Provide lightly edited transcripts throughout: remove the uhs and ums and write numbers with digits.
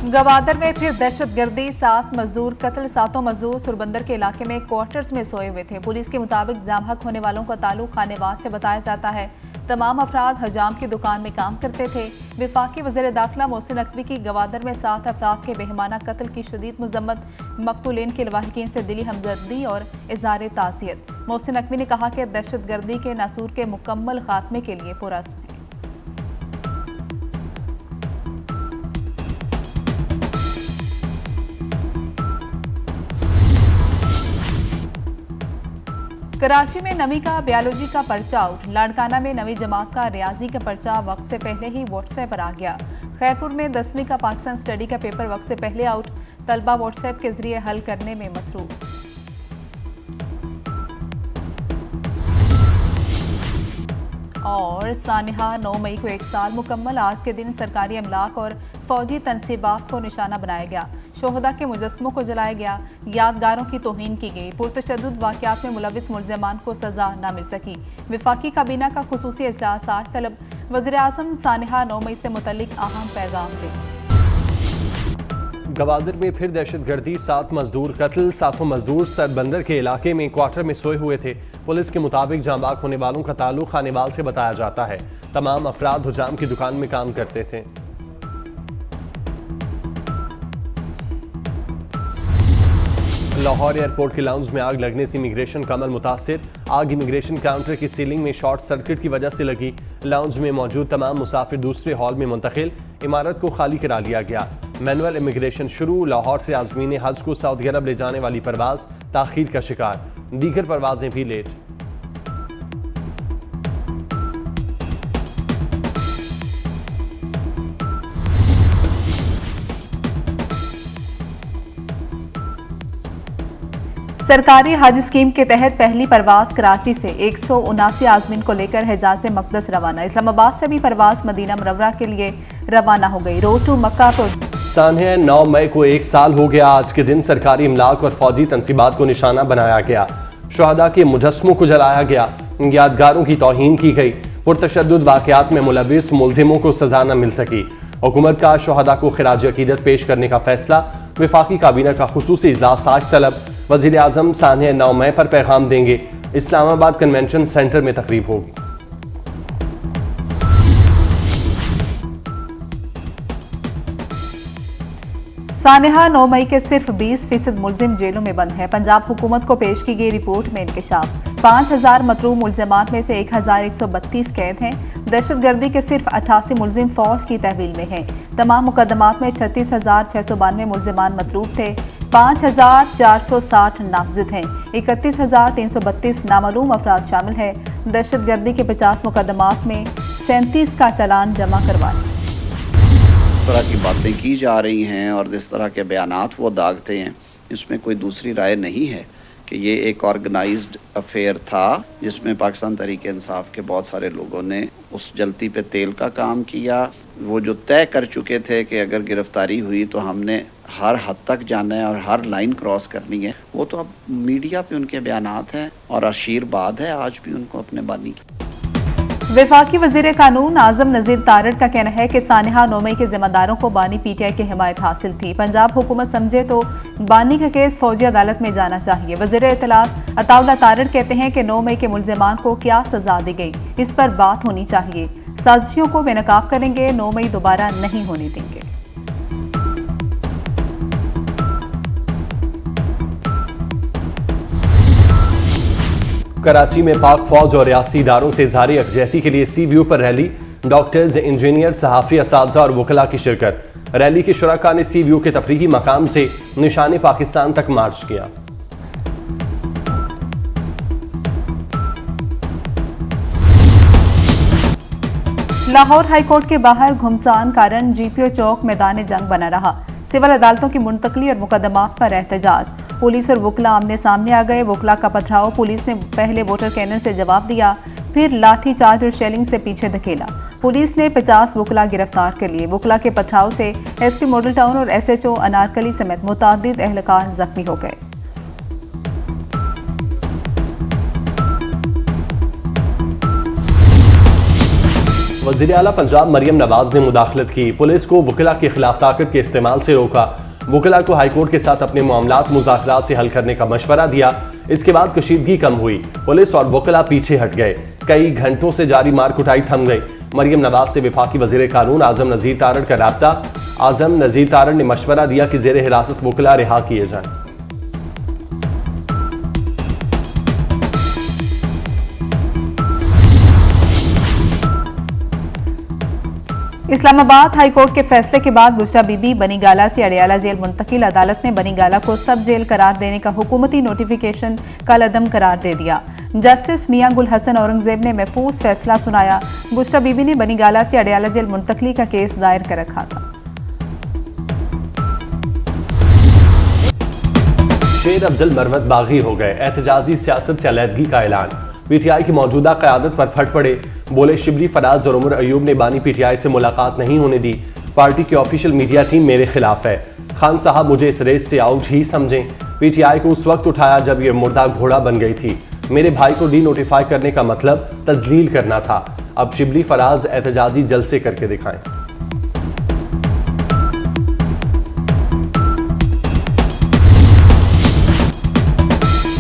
गवादर में फिर दहशतगर्दी, 7 मजदूर कत्ल। 7 मजदूर सुरबंदर के इलाके में क्वार्टर्स में सोए हुए थे। पुलिस के मुताबिक जामहक होने वालों का ताल्लुक खानेवाद से बताया जाता है। तमाम अफराद हजाम की दुकान में काम करते थे। विफाकी वज़ीर दाखिला मोहसिन नकवी की गवादर में 7 अफराद के बेहमाना कत्ल की शदीद मजम्मत। मकतूलीन के लवाहिकीन से दिली हमदर्दी और इज़हार ताज़ियत। मोहसिन नकवी ने कहा कि दहशतगर्दी के नासूर के मुकम्मल खात्मे के लिए पुरअज़्म है। कराची में नवी का बायोलॉजी का पर्चा आउट। लाड़काना में नवी जमात का रियाजी का पर्चा वक्त से पहले ही व्हाट्सएप पर आ गया। खैरपुर में 10वीं का पाकिस्तान स्टडी का पेपर वक्त से पहले आउट। तलबा व्हाट्सएप के जरिए हल करने में मसरूफ। और सानिहा 9 मई को 1 साल मुकम्मल। आज के दिन सरकारी अमलाक और फौजी तनसीबात को निशाना बनाया गया। शोहदा के मुजस्मों को जलाया गया। यादगारों की तौहीन की गई। पुरतशद्दुद वाक़यात में मुलविस मुल्ज़िमान को सजा न मिल सकी। विफाकी काबीना का खुसूसी इजलास आज तलब। वज़ीर आज़म सानिहा 9 मई से मुतल्लिक अहम पैगाम दें। गवादर में फिर दहशतगर्दी, 7 मजदूर कत्ल। 7 मजदूर सरबंदर के इलाके में क्वार्टर में सोए हुए थे। पुलिस के मुताबिक जांबाक होने वालों का ताल्लुक खानेवाल से बताया जाता है। तमाम अफराद हुजाम की दुकान में काम करते थे। लाहौर एयरपोर्ट के लाउंज में आग लगने से इमिग्रेशन का अमल मुतासिर। आग इमिग्रेशन काउंटर की सीलिंग में शॉर्ट सर्किट की वजह से लगी। लाउंज में मौजूद तमाम मुसाफिर दूसरे हॉल में मुंतकिल। इमारत को खाली करा लिया गया। मैनुअल इमिग्रेशन शुरू। लाहौर से आज़मीन हज को सऊदी अरब ले जाने वाली परवाज ताखीर का शिकार। दीगर परवाजें भी लेट। सरकारी हज स्कीम के तहत पहली परवाज कराची से 179 आज़मीन को लेकर हिजाज से मकदस रवाना। इस्लामाबाद से भी परवाज मदीना मुनव्वरा के लिए रवाना हो गई। रोड टू मक्का तो सानिया 9 मई को 1 साल हो गया। आज के दिन सरकारी इमलाक और फौजी तनसीबात को निशाना बनाया गया। शोहदा के मुजस्मों को जलाया गया। यादगारों की तौहीन की गई। पुरतशद्दुद वाक़यात में मुलविस मुल्ज़िमों को सजा न मिल सकी। हुकूमत का शोहदा को खिराज अकीदत पेश करने का फैसला। विफाकी काबीना का खुसूसी इजलास आज तलब। वज़ीर आज़म सानिया 9 मई पर पैगाम देंगे। इस्लामाबाद कन्वेंशन सेंटर में तकरीब होगी। सानिहा 9 मई के सिर्फ 20% मुल्जिम जेलों में बंद हैं। पंजाब हुकूमत को पेश की गई रिपोर्ट में इंकशाफ। 5000 मतरूम मुल्जिमात में से 1132 कैद हैं। दहशतगर्दी के सिर्फ 88 मुल्जिम फौज की तहवील में हैं। तमाम मुकदमात में 36,692 मुल्जिमान मतरूब थे। 5,460 नामजद हैं। 31,332 नामालूम अफराद शामिल हैं। दहशतगर्दी के 50 मुकदमात में 37 का चालान जमा करवाए। इस तरह की बातें की जा रही हैं और जिस तरह के बयानात वो दागते हैं, इसमें कोई दूसरी राय नहीं है कि ये एक ऑर्गेनाइज्ड अफेयर था जिसमें पाकिस्तान तहरीक इंसाफ के बहुत सारे लोगों ने उस जलती पे तेल का काम किया। वो जो तय कर चुके थे कि अगर गिरफ्तारी हुई तो हमने हर हद तक जाना है और हर लाइन क्रॉस करनी है, वो तो अब मीडिया पे उनके बयानात हैं और आशीर्वाद है आज भी उनको अपने बानी की। वफाकी वज़ीर कानून आज़म नज़ीर तारड़ का कहना है कि सानिहा 9 मई के जिम्मेदारों को बानी PTI की हिमायत हासिल थी। पंजाब हुकूमत समझे तो बानी का केस फौजी अदालत में जाना चाहिए। वज़ीर इत्तलात अताउल्लाह तारड़ कहते हैं कि 9 मई के मुल्ज़िमान को क्या सजा दी गई, इस पर बात होनी चाहिए। साजिशों को बेनकाब करेंगे। 9 मई दोबारा नहीं होने देंगे। कराची में पाक फौज और रियासती इदारों से इज़हार यकजहती के लिए सी व्यू पर रैली। डॉक्टर्स, इंजीनियर, सहाफ़ी, असातिज़ा और वकला की शिरकत। रैली के शुरका ने सी व्यू के तफरीही मकाम से निशान पाकिस्तान तक मार्च किया। लाहौर हाईकोर्ट के बाहर घुमसान कारण GPO चौक मैदान जंग बना रहा। सिविल अदालतों की मुंतकली और मुकदमात पर एहतजाज। पुलिस और वकला आमने सामने आ गए। वकला का पथराव। पुलिस ने पहले वोटर कैनन से जवाब दिया, फिर लाठी चार्ज और शेलिंग से पीछे धकेला। पुलिस ने 50 वकला गिरफ्तार कर लिए। वकला के पथराव से SP मॉडल टाउन और SHO अनारकली समेत मुतादिद एहलकार जख्मी हो गए। वज़ीर आला पंजाब मरियम नवाज ने मुदाखलत की। पुलिस को वकीला के खिलाफ ताकत के इस्तेमाल से रोका। वकीला को हाईकोर्ट के साथ अपने मामलात मुज़ाकरात से हल करने का मशवरा दिया। इसके बाद कशीदगी कम हुई। पुलिस और वकीला पीछे हट गए। कई घंटों से जारी मार कुटाई थम गई। मरियम नवाज से वफाकी वज़ीर कानून आज़म नज़ीर तारड़ का राब्ता। आज़म नज़ीर तारड़ ने मशवरा दिया कि ज़ेर हिरासत वकीला रिहा किए जाएं। इस्लामाबाद हाईकोर्ट के फैसले के बाद बुशरा बीबी बनीगाला से अडियाला जेल मुंतकिल। अदालत ने बनीगाला को सब जेल करार देने का हुकूमती नोटिफिकेशन कल अदम करार दे दिया। जस्टिस मियां गुल हसन औरंगजेब ने महफूज फैसला सुनाया। बुशरा बीबी ने बनीगाला से अडियाला जेल मुंतकली का केस दायर कर रखा था। शेर अफजल मरवत बागी हो गए। एहतजाजी सियासत से अलहदगी का ऐलान। पीटीआई की मौजूदा क़यादत पर फट पड़े। बोले शिबली फराज और उमर अयूब ने बानी पीटीआई से मुलाकात नहीं होने दी। पार्टी की ऑफिशियल मीडिया टीम मेरे खिलाफ है। खान साहब मुझे इस रेस से आउट ही समझें। पीटीआई को उस वक्त उठाया जब ये मुर्दा घोड़ा बन गई थी। मेरे भाई को डी नोटिफाई करने का मतलब तजलील करना था। अब शिबली फराज एहतजाजी जलसे करके दिखाएं।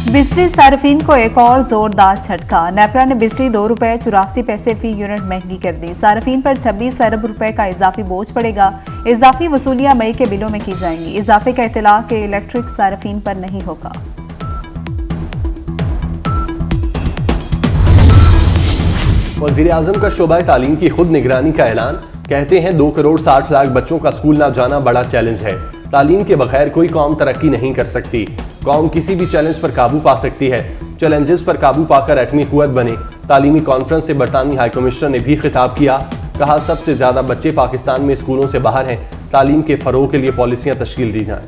बिजली सार्फिन को एक और जोरदार झटका। नेपरा ने बिजली ₹2.84 फी यूनिट महंगी कर दी। सार्फिन पर 26 अरब रुपए का इजाफी बोझ पड़ेगा। इजाफी वसूलियां मई के बिलों में की जाएंगी। इजाफे का इतलाक के इलेक्ट्रिक सार्फिन पर नहीं होगा। वज़ीर आज़म का शोबा तालीम की खुद निगरानी का ऐलान। कहते हैं 2 करोड़ 60 लाख बच्चों का स्कूल ना जाना बड़ा चैलेंज है। तालीम के बगैर कोई कौम तरक्की नहीं कर सकती। कौम किसी भी चैलेंज पर काबू पा सकती है। चैलेंजेस पर काबू पाकर एटमी कुव्वत बने। तालीमी कॉन्फ्रेंस से बरतानी हाई कमिश्नर ने भी खिताब किया। कहा सबसे ज्यादा बच्चे पाकिस्तान में स्कूलों से बाहर हैं। तालीम के फरोग के लिए पॉलिसियां तश्कील दी जाएं।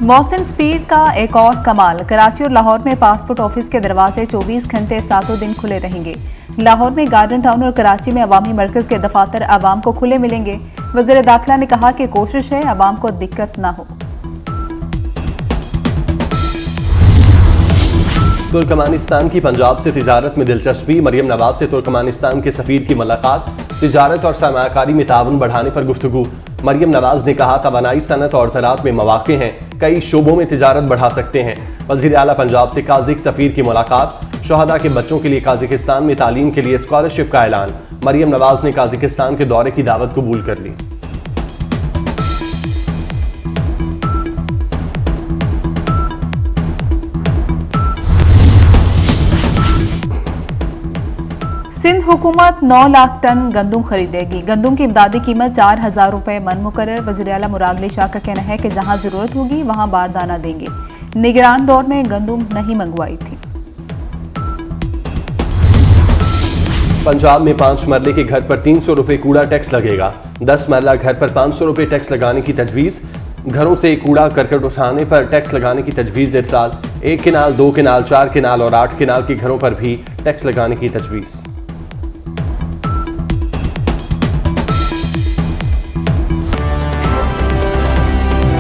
मौसम स्पीड का एक और कमाल। कराची और लाहौर में पासपोर्ट ऑफिस के दरवाजे 24 घंटे 7 दिन खुले रहेंगे। लाहौर में गार्डन टाउन और कराची में अवामी मरकज के दफातर आवाम को खुले मिलेंगे। वज़ीर दाखिला ने कहा कि कोशिश है आवाम को दिक्कत ना हो। तुर्कमानिस्तान की पंजाब से तिजारत में दिलचस्पी। मरियम नवाज से तुर्कमानिस्तान के सफीर की मुलाकात। तिजारत और सरमायाकारी में ताउन बढ़ाने पर गुफ्तगू। मरियम नवाज ने कहा तवानाई सनत और ज़राअत में मौक़े हैं। कई शोबों में तिजारत बढ़ा सकते हैं। वज़ीर आला पंजाब से काज़िक सफ़ीर की मुलाकात। शोहदा के बच्चों के लिए काज़िकिस्तान में तालीम के लिए स्कॉलरशिप का ऐलान। मरियम नवाज ने काज़िकिस्तान के दौरे की दावत कबूल कर ली। सिंध हुकूमत 9 लाख टन गंदुम खरीदेगी। गंदुम की इमदादी कीमत 4000 रुपए मन मुकर्रर। वज़ीर आला मुराद अली शाह का कहना है कि जहां जरूरत होगी वहां बारदाना देंगे। निगरान दौर में गंदुम नहीं मंगवाई थी। पंजाब में 5 मरले के घर पर 300 रुपए कूड़ा टैक्स लगेगा। 10 मरला घर पर 500 रुपए टैक्स लगाने की तजवीज़। घरों से कूड़ा करकट उठाने पर टैक्स लगाने की तजवीज़ इरसाल। 1 केनाल, 2 केनाल, 4 केनाल और 8 केनाल के घरों पर भी टैक्स लगाने की तजवीज़।